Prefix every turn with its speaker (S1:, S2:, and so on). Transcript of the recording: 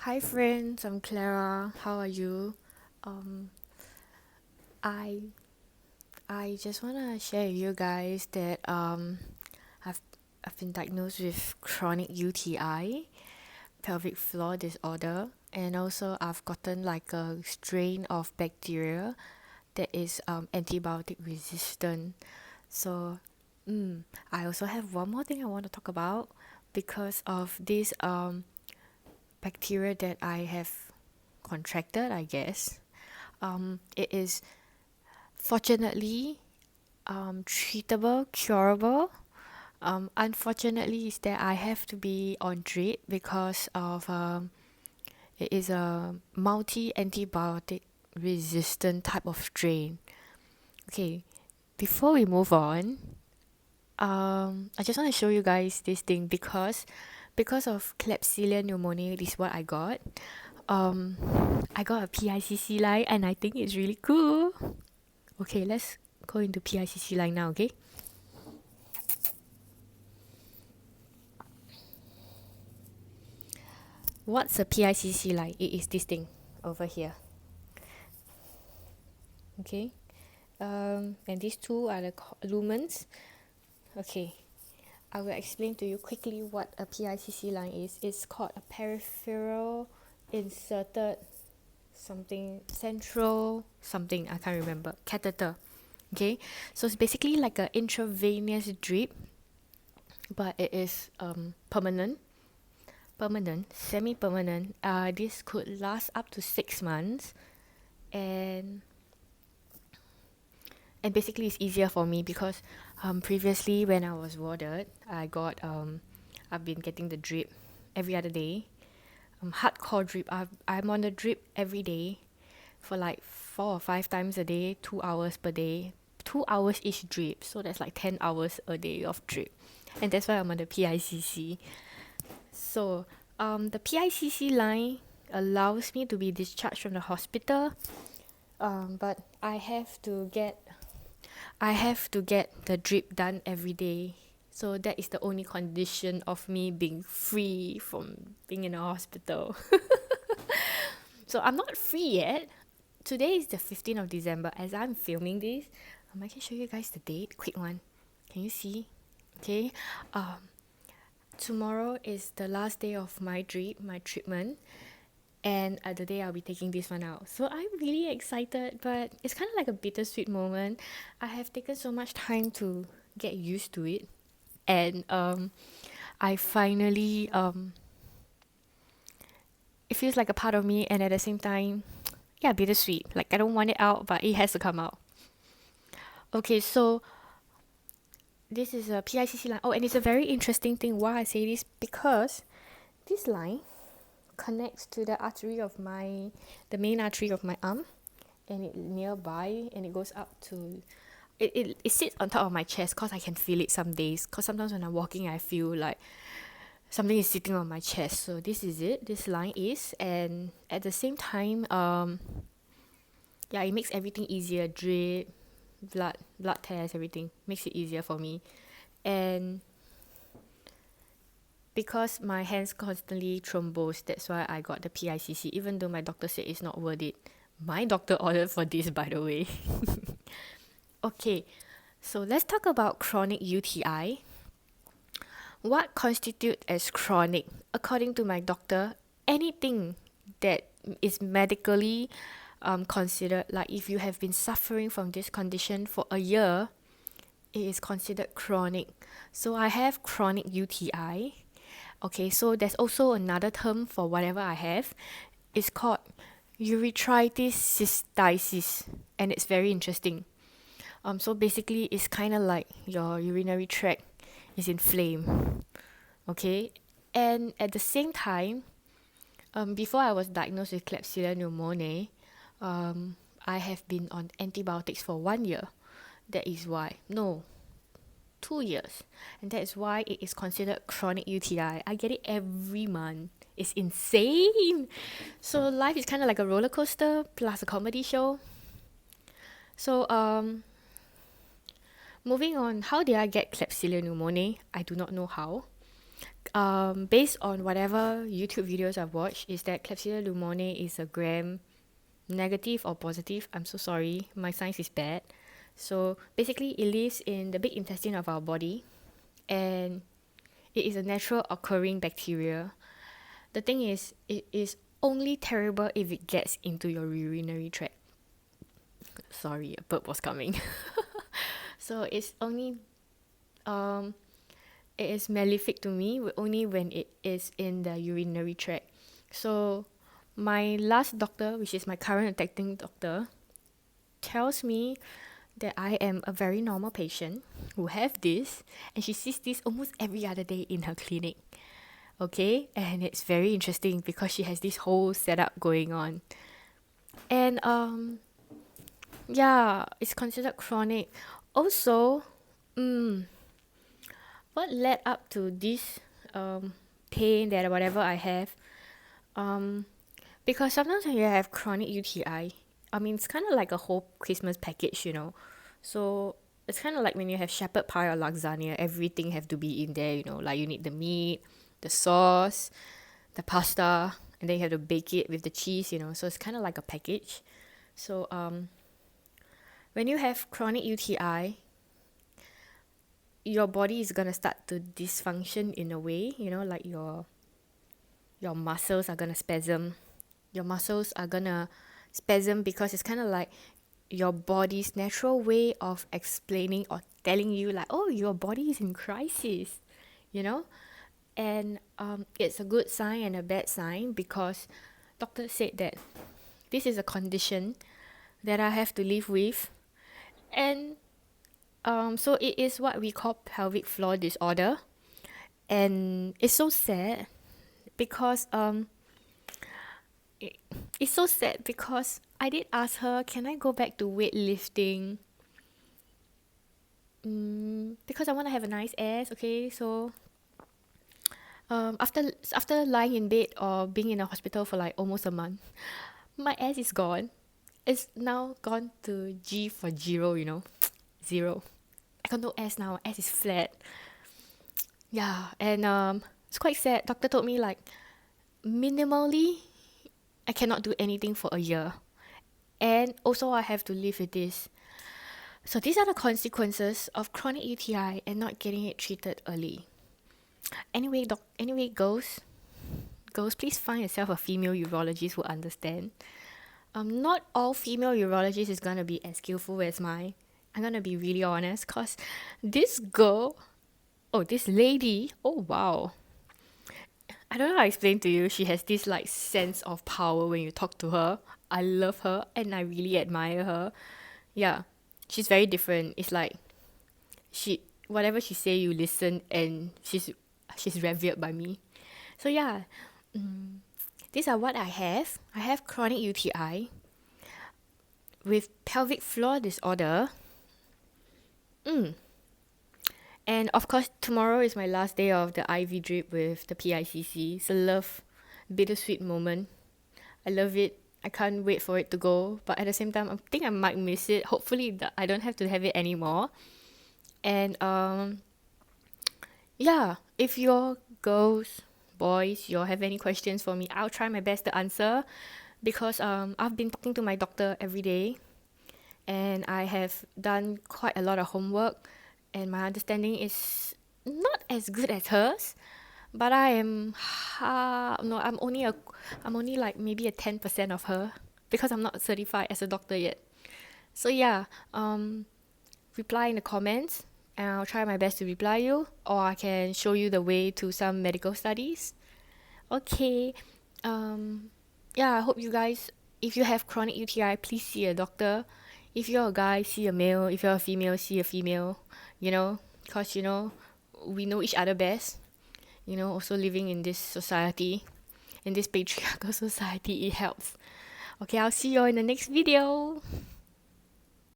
S1: Hi friends, I'm Clara. How are you? Um, I I just wanna share with you guys that I've I've been diagnosed with chronic UTI, pelvic floor disorder, and also I've gotten like a strain of bacteria that is antibiotic resistant. So, I also have one more thing I want to talk about because of this bacteria that I have contracted, I guess. It is fortunately treatable, curable. Unfortunately, is that I have to be on drip because of it is a multi antibiotic resistant type of strain. Okay, before we move on, I just want to show you guys this thing because of Klebsiella pneumonae. This is what I got. Um, I got a PICC line, and I think it's really cool. Okay, let's go into PICC line now. Okay. What's a PICC line? It is this thing over here. Okay. And these two are the lumens. Okay. I will explain to you quickly what a PICC line is. It's called a peripheral inserted something central something I can't remember catheter. Okay, so it's basically like an intravenous drip, but it is permanent, semi-permanent. This could last up to 6 months, and basically it's easier for me because previously when I was warded, I've been getting the drip every other day. Hardcore drip. I'm on the drip every day for like 4 or 5 times a day, 2 hours per day, 2 hours each drip. So that's like 10 hours a day of drip, and that's why I'm on the PICC. So the PICC line allows me to be discharged from the hospital, but I have to get the drip done every day. So that is the only condition of me being free from being in a hospital. So I'm not free yet. Today is the 15th of December. As I'm filming this, I can show you guys the date. Quick one. Can you see? Okay. Tomorrow is the last day of my drip, my treatment, and the day I'll be taking this one out. So I'm really excited, but it's kind of like a bittersweet moment. I have taken so much time to get used to it, and I finally it feels like a part of me, and at the same time, yeah, bittersweet. Like I don't want it out, but it has to come out. Okay, so this is a PICC line. Oh, and it's a very interesting thing why I say this because this line connects to the main artery of my arm, and it nearby, and it goes up to it sits on top of my chest because I can feel it some days. Because sometimes when I'm walking, I feel like something is sitting on my chest. So this is it. This line is, and at the same time, yeah, it makes everything easier. Drip, blood test, everything makes it easier for me, and because my hands constantly thrombose, that's why I got the PICC. Even though my doctor said it's not worth it. My doctor ordered for this, by the way. Okay, so let's talk about chronic UTI. What constitutes as chronic? According to my doctor, anything that is medically considered, like if you have been suffering from this condition for a year, it is considered chronic. So I have chronic UTI. Okay, so there's also another term for whatever I have. It's called urethritis cystitis, and it's very interesting. So basically, it's kind of like your urinary tract is inflamed. Okay, and at the same time, before I was diagnosed with Klebsiella pneumonae, I have been on antibiotics for 1 year. That is why. No, 2 years. And that is why it is considered chronic UTI. I get it every month. It's insane. So life is kind of like a roller coaster plus a comedy show. So moving on, how did I get Klebsiella pneumoniae? I do not know how. Based on whatever YouTube videos I've watched, is that Klebsiella pneumoniae is a gram negative or positive. I'm so sorry, my science is bad. So basically, it lives in the big intestine of our body, and it is a natural occurring bacteria. The thing is, it is only terrible if it gets into your urinary tract. Sorry, a burp was coming. So it's only it is malefic to me only when it is in the urinary tract. So my last doctor, which is my current attending doctor, tells me that I am a very normal patient who have this, and she sees this almost every other day in her clinic. Okay, and it's very interesting because she has this whole setup going on. And yeah, it's considered chronic. Also, what led up to this pain that whatever I have, because sometimes when you have chronic UTI, I mean, it's kind of like a whole Christmas package, you know. So it's kind of like when you have shepherd pie or lasagna, everything have to be in there, you know. Like you need the meat, the sauce, the pasta, and then you have to bake it with the cheese, you know. So it's kind of like a package. So when you have chronic UTI, your body is gonna start to dysfunction in a way, you know, like your muscles are gonna spasm. Your muscles are gonna spasm because it's kind of like your body's natural way of explaining or telling you like, oh, your body is in crisis, you know. And it's a good sign and a bad sign because doctor said that this is a condition that I have to live with. And so it is what we call pelvic floor disorder. And it's so sad because it's so sad because I did ask her, can I go back to weightlifting? Because I want to have a nice ass, okay? So after lying in bed or being in a hospital for like almost a month, my ass is gone. It's now gone to G for zero, you know, zero. I got no ass now. Ass is flat. Yeah, and it's quite sad. Doctor told me like minimally, I cannot do anything for a year, and also I have to live with this. So these are the consequences of chronic UTI and not getting it treated early. Anyway, girls, please find yourself a female urologist who understand. Not all female urologists is gonna be as skillful as mine. I'm gonna be really honest, cause this girl, this lady, oh wow, I don't know how to explain to you. She has this like sense of power when you talk to her. I love her and I really admire her. Yeah, she's very different. It's like she whatever she say, you listen, and she's revered by me. So yeah, these are what I have. I have chronic UTI with pelvic floor disorder. And of course, tomorrow is my last day of the IV drip with the PICC. It's a bittersweet moment. I love it. I can't wait for it to go. But at the same time, I think I might miss it. Hopefully, I don't have to have it anymore. And yeah, if your girls, boys, you all have any questions for me, I'll try my best to answer. Because I've been talking to my doctor every day. And I have done quite a lot of homework. And my understanding is not as good as hers, but I'm only like maybe a 10% of her because I'm not certified as a doctor yet. So yeah, reply in the comments and I'll try my best to reply you, or I can show you the way to some medical studies. Okay, yeah, I hope you guys, if you have chronic UTI, please see a doctor. If you're a guy, see a male. If you're a female, see a female. You know, because, you know, we know each other best. You know, also living in this society, in this patriarchal society, it helps. Okay, I'll see you all in the next video.